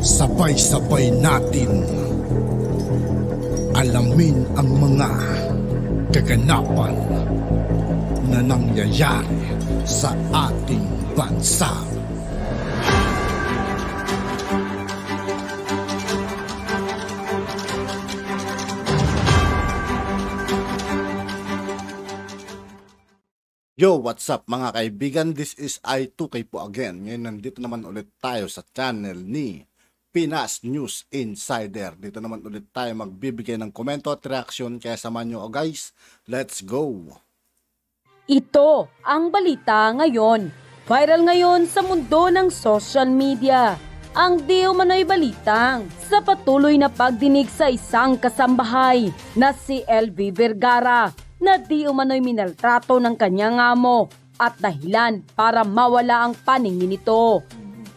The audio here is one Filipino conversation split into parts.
Sabay-sabay natin alamin ang mga kaganapan na nangyayari sa ating bansa. Yo, what's up mga kaibigan? This is I2K po again. Ngayon nandito naman ulit tayo sa channel ni Pinas News Insider. Dito naman ulit tayo magbibigay ng komento at reaksyon. Kaya samahan nyo guys, let's go! Ito ang balita ngayon. Viral ngayon sa mundo ng social media. Ang di umano'y balitang sa patuloy na pagdinig sa isang kasambahay na si LV Vergara na di umano'y minaltrato ng kanyang amo at dahilan para mawala ang paningin nito.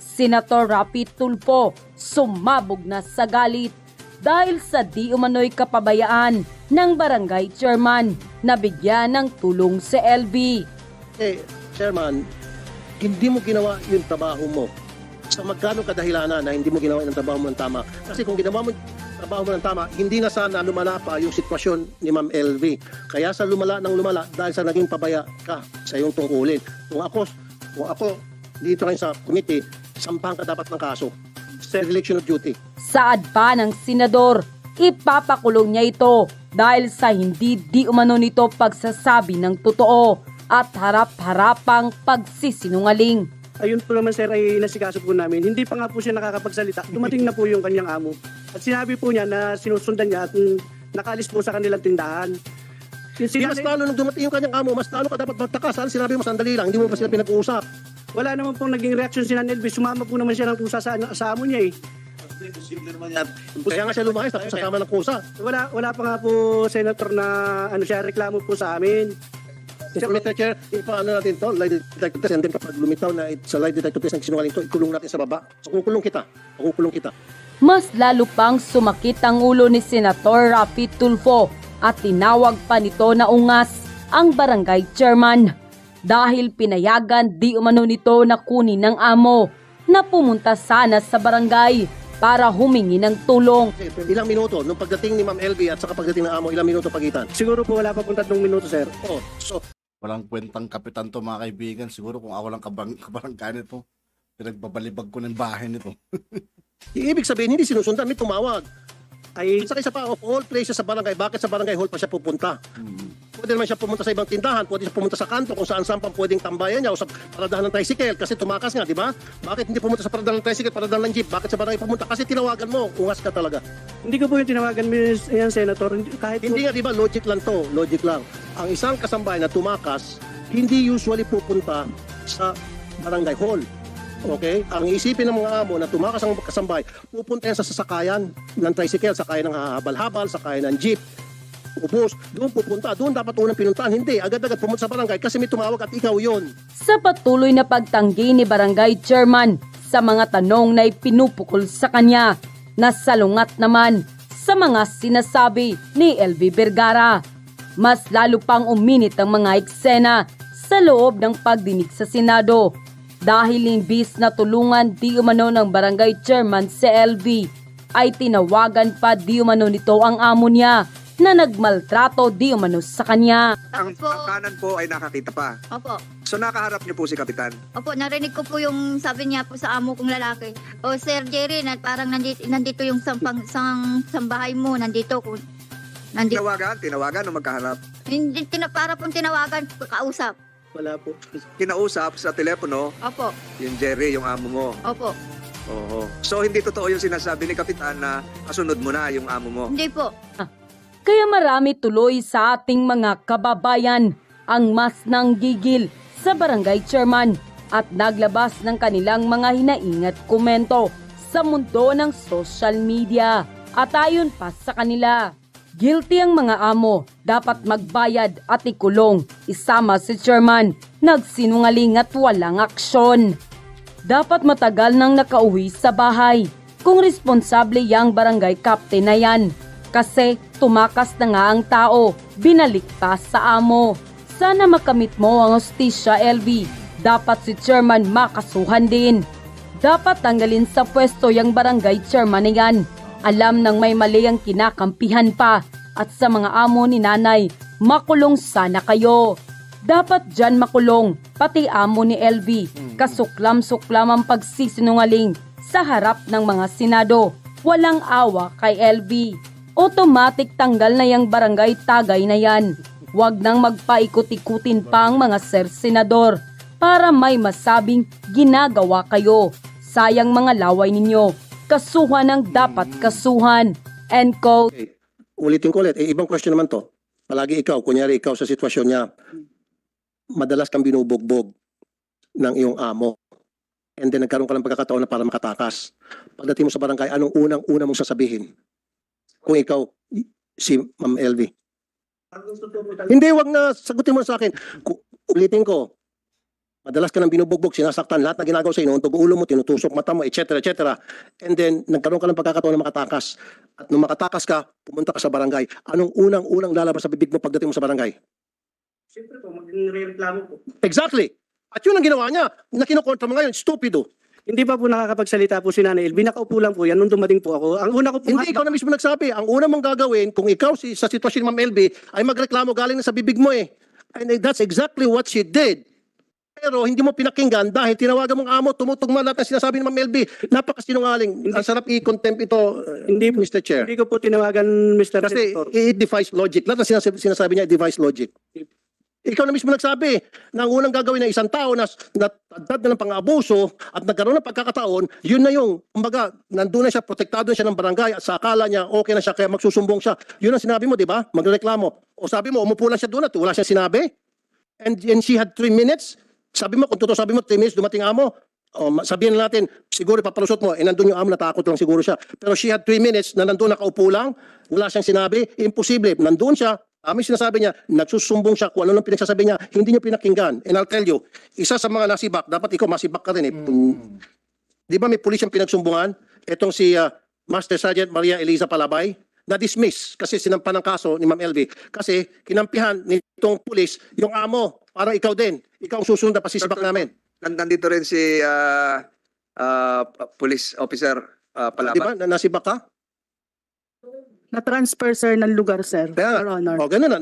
Senator Rapi Tulfo sumabog na sa galit dahil sa di umano'y kapabayaan ng barangay chairman na bigyan ng tulong si LV. Chairman, hindi mo ginawa yung trabaho mo. Sa magkano kadahilanan na hindi mo ginawa yung trabaho mo ng tama? Kasi kung ginawa mo trabaho mo ng tama, hindi na sana lumala pa yung sitwasyon ni Ma'am LV. Kaya sa lumala dahil sa naging pabaya ka sa iyong tungkulin. Kung ako dito rin sa committee, sampahan ka dapat ng kaso. Dereliction of duty. Saad pa ng senador, ipapakulong niya ito dahil sa hindi di umano nito pagsasabi ng totoo at harap-harapang pagsisinungaling. Ayun po naman sir ay nasikaso po namin. Hindi pa nga po siya nakakapagsalita. Dumating na po yung kanyang amo. At sinabi po niya na sinusundan niya at nakalis po sa kanilang tindahan. Mas lalo nung dumating yung kanyang amo, mas lalo ka dapat magtaka. Saan sinabi mo sandali lang, hindi mo pa sila pinag-uusap. Wala naman pong naging reaksyon si Elvis. Sumama po naman siya ng kusa sa amo niya eh. Imposible naman yan. Kaya nga siya lumayas tapos kasama ng kusa. Wala pa nga po senator na siya reklamo po sa amin. Mr. Chair, ipaano natin to, lie detector test, and then kapag lumitaw na sa lie detector test ng sinungaling to, ikulong natin sa baba. So kukulong kita. Mas lalo pang sumakit ang ulo ni Senator Rapi Tulfo at tinawag pa nito na ungas ang barangay chairman dahil pinayagan di umano nito na kunin ng amo na pumunta sana sa barangay para humingi ng tulong. Ilang minuto nung pagdating ni Ma'am LV at saka pagdating ng amo, ilang minuto pagitan? Siguro po wala pa pong 3 minuto sir. So Walang kwentang kapitan to mga kaibigan. Siguro kung ako lang kabarangay nito, pinagbabalibag ko ng bahay nito. Ibig sabihin, hindi sinusundan, may tumawag. Sa isa pa, of all places sa barangay, bakit sa barangay hall pa siya pupunta? Pwede naman siya pumunta sa ibang tindahan, pwede siya pumunta sa kanto kung saan pang pwedeng tambayan niya o sa paradahan ng tricycle kasi tumakas nga, di ba? Bakit hindi pumunta sa paradahan ng tricycle, paradahan ng jeep? Bakit sa barangay pumunta? Kasi tinawagan mo, ungas ka talaga. Hindi ko po yung tinawagan yan, Senator. Hindi nga, di ba? Logic lang to. Logic lang. Ang isang kasambahay na tumakas, hindi usually pupunta sa barangay hall. Okay? Ang isipin ng mga amo na tumakas ang kasambahay, pupunta yan sa sasakayan ng tricycle, sakayan ng habal-habal, sakayan ng jeep, ubos, doon pupunta. Doon dapat unang pinuntahan. Hindi, agad-agad pumunta sa barangay kasi may tumawag at ikaw yon. Sa patuloy na pagtanggi ni barangay chairman sa mga tanong na ipinupukol sa kanya, nasalungat naman sa mga sinasabi ni LV Vergara. Mas lalo pang uminit ang mga eksena sa loob ng pagdinig sa Senado dahil imbis na tulungan di umano ng barangay chairman si LV ay tinawagan pa di umano nito ang amo niya na nagmaltrato di umano sa kanya. Ang kanan po ay nakakita pa. Opo. So nakaharap niyo po si Kapitan? Opo, narinig ko po yung sabi niya po sa amo kong lalaki. O Sir Jerry, parang nandito yung sambahay mo, nandito. Tinawagan o magkaharap? Hindi, para pong tinawagan, kausap. Wala po. Kinausap sa telepono? Opo. Yung Jerry, yung amo mo? Opo. Oo. So hindi totoo yung sinasabi ni Kapitan na kasunod mo na yung amo mo? Hindi po. Kaya marami tuloy sa ating mga kababayan ang mas nanggigil sa barangay chairman at naglabas ng kanilang mga hinaingat komento sa mundo ng social media. At ayon pa sa kanila, guilty ang mga amo, dapat magbayad at ikulong, isama si chairman, nagsinungaling at walang aksyon. Dapat matagal nang nakauwi sa bahay kung responsable yang barangay captain na yan. Kasi tumakas na nga ang tao, binalik pa sa amo. Sana makamit mo ang hustisya, LV. Dapat si chairman makasuhan din. Dapat tanggalin sa pwesto yung barangay chairman na yan. Alam ng may mali ang kinakampihan pa. At sa mga amo ni nanay, makulong sana kayo. Dapat dyan makulong, pati amo ni LV. Kasuklam-suklam ang pagsisinungaling sa harap ng mga senado. Walang awa kay LV. Automatic tanggal na yung barangay tagay na yan. Huwag nang magpaikot-ikutin pa ang mga senador para may masabing ginagawa kayo. Sayang mga laway ninyo. Kasuhan ang dapat kasuhan. End quote. Okay. Ulitin ko ulit, ibang question naman to. Palagi ikaw, kunyari ikaw sa sitwasyon niya, madalas kang binubugbog ng iyong amo. And then nagkaroon ka ng pagkakataon na para makatakas. Pagdating mo sa barangay, anong unang-una mong sasabihin? Kung ikaw, si Ma'am LV. Hindi, wag na sagutin mo sa akin. Ulitin ko, madalas ka nang binubugbog, sinasaktan, lahat na ginagawa sa inuuntog ulo mo, tinutusok mata mo, etc. etc. And then, nagkaroon ka ng pagkakataon na makatakas. At nung makatakas ka, pumunta ka sa barangay. Anong unang-unang lalabas sa bibig mo pagdating mo sa barangay? Siyempre po, magre-reklamo po. Exactly. At yun ang ginawa niya. Na kinukontra mo ngayon, stupido. Hindi pa po nakakapagsalita po si Nanay LV. Nakaupo lang po yan nung dumating po ako. Ang una ko po... Hindi, ikaw na mismo nagsabi. Ang una mong gagawin, kung ikaw sa sitwasyon ni Ma'am LV, ay magreklamo galing na sa bibig mo eh. And that's exactly what she did. Pero hindi mo pinakinggan dahil tinawagan mong amo, tumutugma lahat ng sinasabi ni Ma'am LV. Napakasinungaling. Ang sarap i-contempt ito, Hindi po, Mr. Chair. Hindi ko po tinawagan, Mr. Kasi Senator. it defies logic. Lahat ng sinasabi niya, it defies logic. Ikaw na mismo nagsabi na ang unang gagawin ng isang tao na natadad na ng pang-abuso at nagkaroon ng pagkakataon, yun na yung, kumbaga, nandun na siya, protektado na siya ng barangay at sa akala niya, okay na siya, kaya magsusumbong siya. Yun ang sinabi mo, di ba? Magreklamo. O sabi mo, umupo lang siya doon at wala siyang sinabi. And she had 3 minutes. Sabi mo, kung totoo sabi mo, 3 minutes, dumating amo. O, sabihin natin, siguro ipapalusot mo, nandun yung amo, natakot lang siguro siya. Pero she had 3 minutes na nandun nakaupo lang, wala siyang sinabi, imposible. Nandun siya, sinasabi niya, nagsusumbong siya kung ano lang pinagsasabi niya, hindi niyo pinakinggan. And I'll tell you, isa sa mga nasibak, dapat ikaw masibak ka rin eh. Di ba may pulis yung pinagsumbungan? Itong si Master Sergeant Maria Eliza Palabay, na-dismiss kasi sinampan ng kaso ni Ma'am LV. Kasi kinampihan nitong pulis yung amo, parang ikaw din. Ikaw ang susunod na pasisibak namin. Nandito rin si police officer Palabay. Di ba? Nasibak ka? Na-transfer, sir, ng lugar, sir. Kaya, Your Honor. o ganun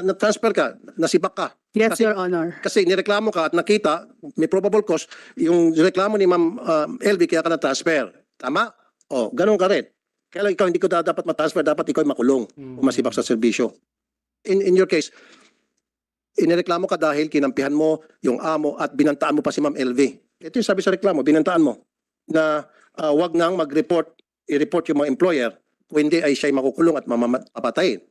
na-transfer ka, nasibak ka. Yes, kasi- Your Honor. Kasi nireklamo ka at nakita, may probable cause, yung reklamo ni Ma'am LV kaya ka na-transfer. Tama? O, ganun ka rin. Kaya lang ikaw hindi ko dapat ma-transfer, dapat ikaw ay makulong o masibak sa serbisyo. In your case, inireklamo ka dahil kinampihan mo yung amo at binantaan mo pa si Ma'am LV. Ito yung sabi sa reklamo, binantaan mo na wag nang mag-report, i-report yung mga employer, kung hindi ay siya'y makukulong at mamapatayin.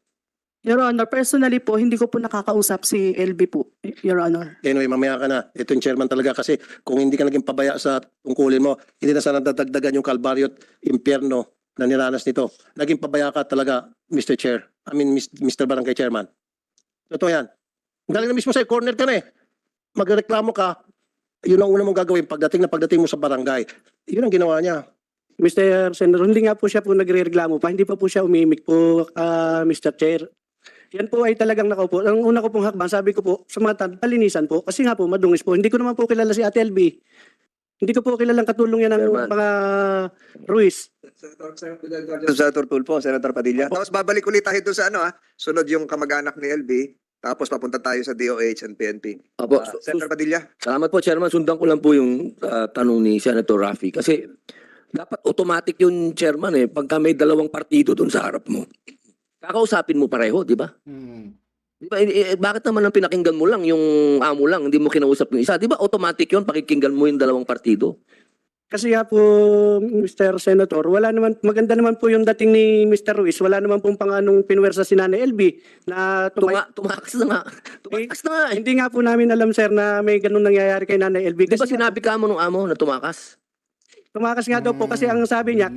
Your Honor, personally po, hindi ko po nakakausap si LB po, Your Honor. Anyway, mamaya ka na. Ito yung chairman talaga kasi kung hindi ka naging pabaya sa tungkulin mo, hindi na sana dadagdagan yung kalbaryo at impyerno na niranas nito. Naging pabaya ka talaga, Mr. Chair. Mr. Barangay Chairman. Totoo yan. Galing na mismo sa'yo, corner ka na eh. Magreklamo ka, yun ang una mong gagawin pagdating mo sa barangay. Yun ang ginawa niya. Mr. Senator, hindi nga po siya po nagre-reklamo pa. Hindi pa po siya umimik po, Mr. Chair. Yan po ay talagang nakaupo. Ang una ko pong hakbang, sabi ko po, sa mga palinisan po, kasi nga po, madungis po. Hindi ko naman po kilala si Ate LB. Hindi ko po kilalang katulong yan ng mga Ruiz. Senator Tulfo, Senator Padilla. Tapos babalik ulit tayo doon sa sunod yung kamag-anak ni LB. Tapos papunta tayo sa DOH and PNP. Apo, Senator Padilla. salamat po, Chairman. Sundan ko lang po yung tanong ni Senator Raffy. Kasi dapat automatic yung Chairman eh. Pagka may dalawang partido doon sa harap mo, kakausapin mo pareho, di ba? Di ba? Bakit naman ang pinakinggan mo lang, yung amo lang, hindi mo kinausap yung isa? Di ba automatic yun, pakikinggan mo yung dalawang partido? Kasi nga po, Mr. Senator, wala naman, maganda naman po yung dating ni Mr. Ruiz. Wala naman pong panganong pinuwersa si Nanay LB na Tumakas na nga. Tumakas na nga. Hindi nga po namin alam, sir, na may ganun nangyayari kay Nanay LB. Di ba Kasi sinabi ka mo nung amo na tumakas? tumakas nga daw po kasi ang sabi niya,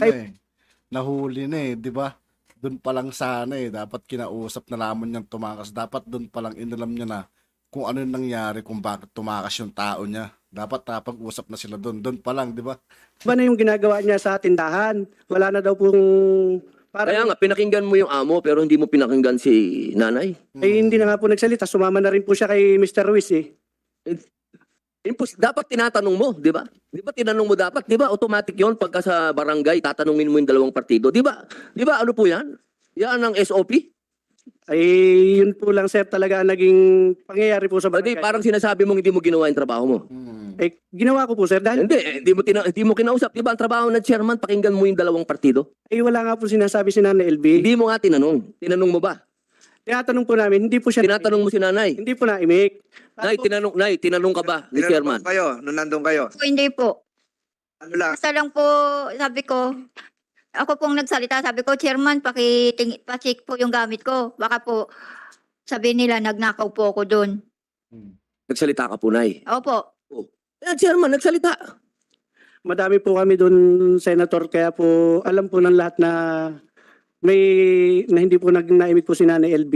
Nahuli na eh, di ba? Doon pa lang sana eh, dapat kinausap na lamang niyang tumakas. Dapat doon pa lang inalam niya na kung ano yung nangyari, kung bakit tumakas yung tao niya. Dapat napag-usap na sila doon. Doon pa lang, di ba? Iba na yung ginagawa niya sa tindahan. Wala na daw pong... Kaya nga, pinakinggan mo yung amo pero hindi mo pinakinggan si nanay. Eh, hindi na nga po nagsalita. Sumama na rin po siya kay Mr. Ruiz eh. Dapat tinatanong mo, di ba? Di ba tinanong mo dapat? Di ba automatic yon pagka sa barangay, tatanungin mo yung dalawang partido? Di ba? Di ba ano po yan? Yan ang SOP? Ay, yun po lang sir talaga ang naging pangyayari po sa Hindi, barangay. parang sinasabi mong hindi mo ginawa yung trabaho mo. Eh, ginawa ko po sir dahil Hindi mo kinausap. Di ba ang trabaho ng chairman, pakinggan mo yung dalawang partido? wala nga po sinasabi si Nanay LB. Hindi mo nga tinanong. Tinanong mo ba? Tinatanong po namin, hindi po siya Tinatanong mo si nanay. hindi po na-imik. Nay, tinanong ka ba ni chairman? Tinanong kayo, nung nandun kayo. Hindi po. Ano lang? Basta lang po, sabi ko, ako pong nagsalita, sabi ko, Chairman, pa-check po yung gamit ko. Baka po, sabi nila, nagnakaw po ako doon. Nagsalita ka po, Nay. Opo. Chairman, nagsalita. Madami po kami doon, Senator, kaya po alam po ng lahat na hindi po naimik po si Nanay LB.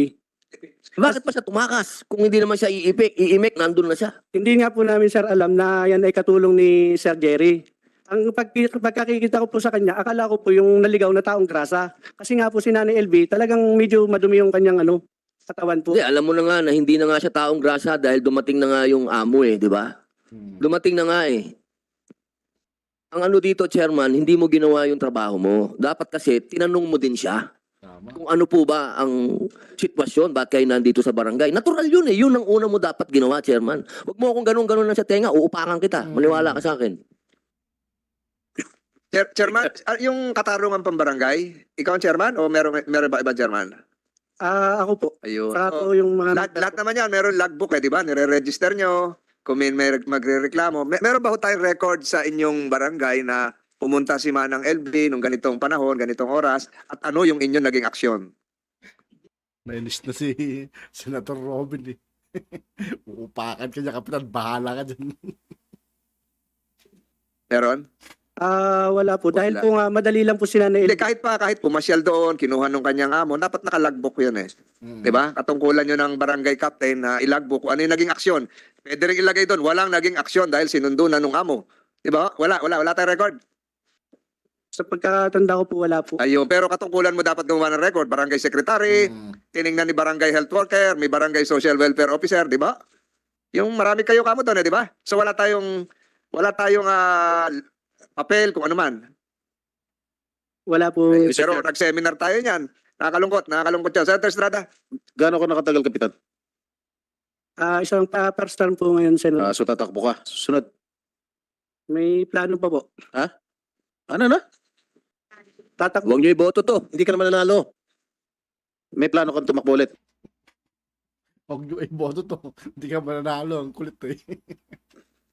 Bakit pa siya tumakas? Kung hindi naman siya iimik, nandun na siya. Hindi nga po namin sir alam na yan ay katulong ni Sir Jerry. Ang pagkakikita ko po sa kanya, akala ko po yung naligaw na taong grasa. Kasi nga po si Nanay LB, talagang medyo madumi yung kanyang katawan po. Hindi, alam mo na nga na hindi na nga siya taong grasa dahil dumating na nga yung amo di ba? Dumating na nga Ang dito, chairman, hindi mo ginawa yung trabaho mo. Dapat kasi, tinanong mo din siya. Kung ano po ba ang sitwasyon, bakit kayo nandito sa barangay. Natural yun Yun ang una mo dapat ginawa, chairman. Huwag mo akong ganun-ganun lang sa tenga, uupakan kita. Maniwala ka sa akin. Chairman, yung katarungan pambarangay, ikaw ang chairman o meron ba iba chairman? Ako po. Ayun. Saka po yung mga... Lahat naman yan, meron logbook di ba? Nire-register nyo. Kung may magre-reklamo. Meron ba ho tayong record sa inyong barangay na pumunta si Manang LB nung ganitong panahon, ganitong oras, at ano yung inyong naging aksyon? Nainis na si Senator Robin Uupakan ka niya, kapitan. Bahala ka dyan. Meron? Wala po. Dahil po nga, madali lang po si Nanay Hindi, LB. kahit pumasyal doon, kinuha nung kanyang amo, dapat nakalagbook yun Diba? Katungkulan nyo ng barangay captain na ilagbook kung ano yung naging aksyon. Pwede rin ilagay doon, walang naging aksyon dahil sinundo na nung amo. Diba? Wala tayong record. Sa pagkatanda ko po, wala po. Ayun, pero katungkulan mo dapat gumawa ng record. Barangay secretary, tiningnan ni barangay health worker, may barangay social welfare officer, di ba? Yung marami kayo kamo doon, di ba? So wala tayong papel kung ano man. Wala po. Pero nag-seminar tayo niyan. Nakakalungkot yan. Senator Estrada. Gaano ko nakatagal, Kapitan? Isang first term po ngayon, Senator. So tatakbo ka. Sunod. May plano pa po. Ano na? Tatakbo. Huwag niyo iboto to. Hindi ka naman nanalo. May plano kang tumakbo ulit. Huwag nyo iboto to. Hindi ka mananalo. Ang kulit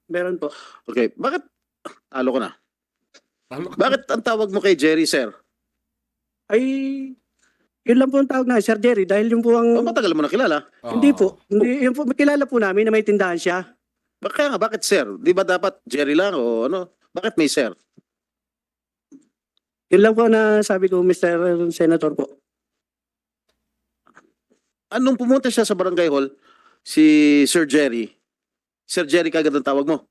Meron po. Okay. Bakit? Talo ko na. Talo ka. Bakit ang tawag mo kay Jerry, sir? Ay, yun lang po ang tawag na, Sir Jerry. Dahil yung po ang... Matagal mo na kilala. Hindi po. Hindi, yung po, kilala po namin na may tindahan siya. Kaya nga, bakit sir? Di ba dapat Jerry lang o ano? Bakit may sir? Yun lang po na sabi ko, Mr. Senator po. Anong pumunta siya sa barangay hall, si Sir Jerry kagad ang tawag mo?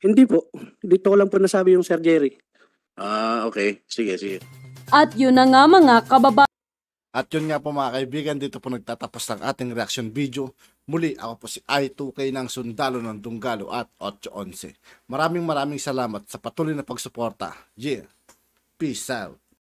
Hindi po. Dito ko lang po nasabi yung Sir Jerry. Okay. Sige. At yun na nga mga kababayan. At yun nga po mga kaibigan, dito po nagtatapos ng ating reaction video. Muli, ako po si I2K ng Sundalo ng Dunggalo at 811. Maraming salamat sa patuloy na pagsuporta. Yeah. Peace out.